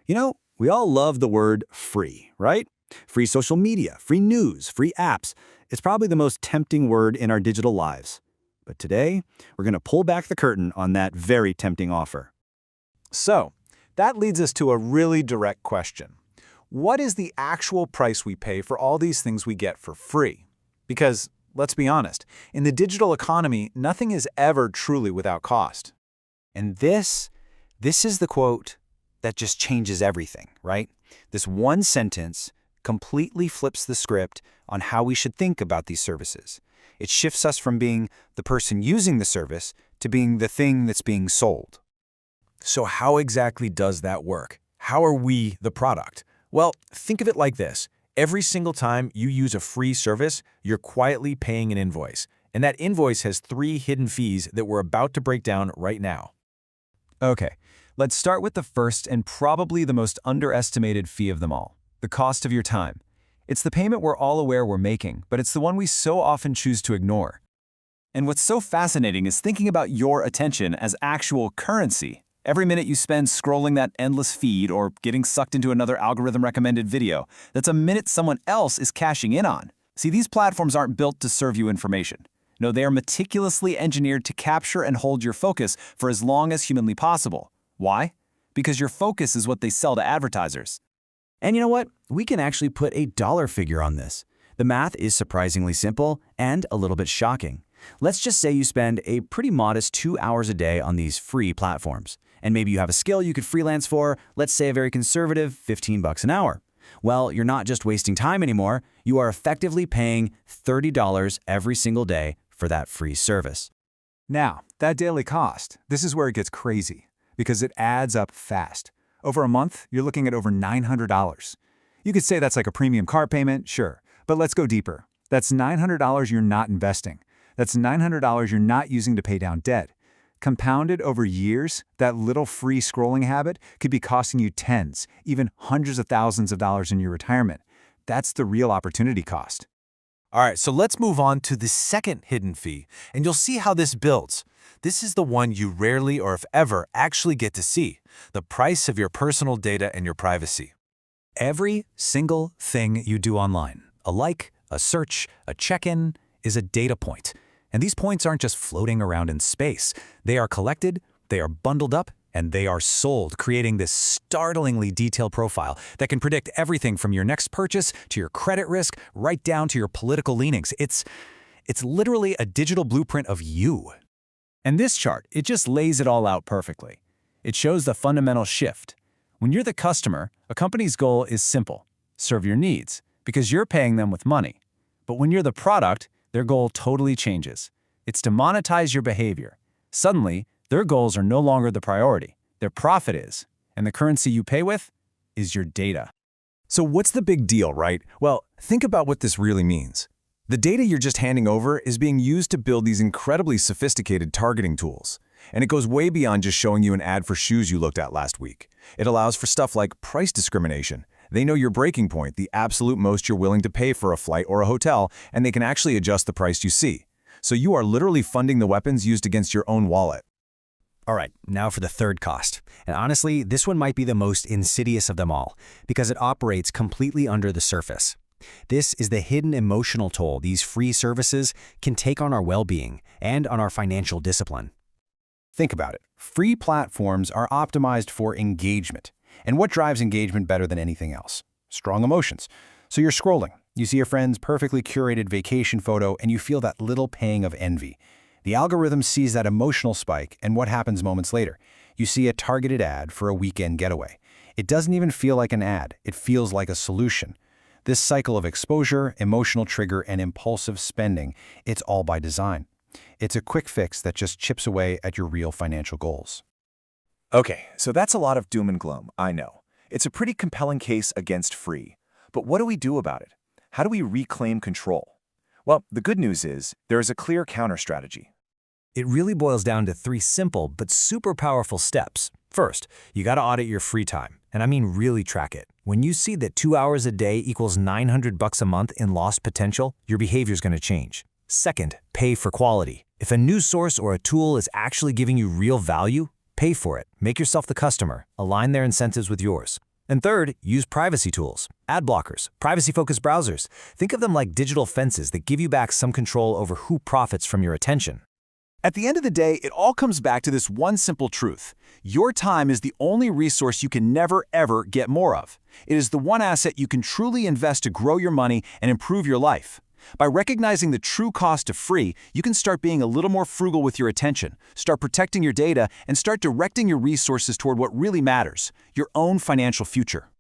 We all love the word free, right? Free social media, free news, free apps. It's probably the most tempting word in our digital lives. But today, we're going to pull back the curtain on that very tempting offer. So, that leads us to a really direct question. What is the actual price we pay for all these things we get for free? Because, let's be honest, in the digital economy, nothing is ever truly without cost. And this is the quote that just changes everything, right? This one sentence completely flips the script on how we should think about these services. It shifts us from being the person using the service to being the thing that's being sold. So how exactly does that work? How are we the product? Well, think of it like this. Every single time you use a free service, you're quietly paying an invoice. And that invoice has 3 hidden fees that we're about to break down right now. Okay, let's start with the first and probably the most underestimated fee of them all, the cost of your time. It's the payment we're all aware we're making, but it's the one we so often choose to ignore. And what's so fascinating is thinking about your attention as actual currency. Every minute you spend scrolling that endless feed or getting sucked into another algorithm-recommended video, that's a minute someone else is cashing in on. See, these platforms aren't built to serve you information. No, they are meticulously engineered to capture and hold your focus for as long as humanly possible. Why? Because your focus is what they sell to advertisers. And you know what? We can actually put a dollar figure on this. The math is surprisingly simple and a little bit shocking. Let's just say you spend a pretty modest 2 hours a day on these free platforms. And maybe you have a skill you could freelance for, let's say a very conservative $15 an hour. Well, you're not just wasting time anymore, you are effectively paying $30 every single day for that free service. Now, that daily cost, this is where it gets crazy, because it adds up fast. Over a month, you're looking at over $900. You could say that's like a premium car payment, sure, but let's go deeper. That's $900 you're not investing. That's $900 you're not using to pay down debt. Compounded over years, that little free scrolling habit could be costing you tens, even hundreds of thousands of dollars in your retirement. That's the real opportunity cost. All right, so let's move on to the second hidden fee, and you'll see how this builds. This is the one you rarely or if ever actually get to see, the price of your personal data and your privacy. Every single thing you do online, a like, a search, a check-in, is a data point. And these points aren't just floating around in space. They are collected, they are bundled up, and they are sold, creating this startlingly detailed profile that can predict everything from your next purchase to your credit risk, right down to your political leanings. It's literally a digital blueprint of you. And this chart, it just lays it all out perfectly. It shows the fundamental shift. When you're the customer, a company's goal is simple: serve your needs, because you're paying them with money. But when you're the product, their goal totally changes. It's to monetize your behavior. Suddenly, their goals are no longer the priority. Their profit is. And the currency you pay with is your data. So what's the big deal, right? Well, think about what this really means. The data you're just handing over is being used to build these incredibly sophisticated targeting tools. And it goes way beyond just showing you an ad for shoes you looked at last week. It allows for stuff like price discrimination. They know your breaking point, the absolute most you're willing to pay for a flight or a hotel, and they can actually adjust the price you see. So you are literally funding the weapons used against your own wallet. All right, now for the third cost. And honestly, this one might be the most insidious of them all, because it operates completely under the surface. This is the hidden emotional toll these free services can take on our well-being and on our financial discipline. Think about it. Free platforms are optimized for engagement. And what drives engagement better than anything else? Strong emotions. So you're scrolling. You see your friend's perfectly curated vacation photo, and you feel that little pang of envy. The algorithm sees that emotional spike, and what happens moments later? You see a targeted ad for a weekend getaway. It doesn't even feel like an ad. It feels like a solution. This cycle of exposure, emotional trigger, and impulsive spending, it's all by design. It's a quick fix that just chips away at your real financial goals. Okay, so that's a lot of doom and gloom, I know. It's a pretty compelling case against free. But what do we do about it? How do we reclaim control? Well, the good news is there is a clear counter-strategy. It really boils down to 3 simple but super powerful steps. First, you gotta audit your free time. And I mean really track it. When you see that 2 hours a day equals $900 a month in lost potential, your behavior's gonna change. Second, pay for quality. If a news source or a tool is actually giving you real value, pay for it. Make yourself the customer. Align their incentives with yours. And third, use privacy tools, ad blockers, privacy-focused browsers. Think of them like digital fences that give you back some control over who profits from your attention. At the end of the day, it all comes back to this one simple truth. Your time is the only resource you can never, ever get more of. It is the one asset you can truly invest to grow your money and improve your life. By recognizing the true cost of free, you can start being a little more frugal with your attention, start protecting your data, and start directing your resources toward what really matters, your own financial future.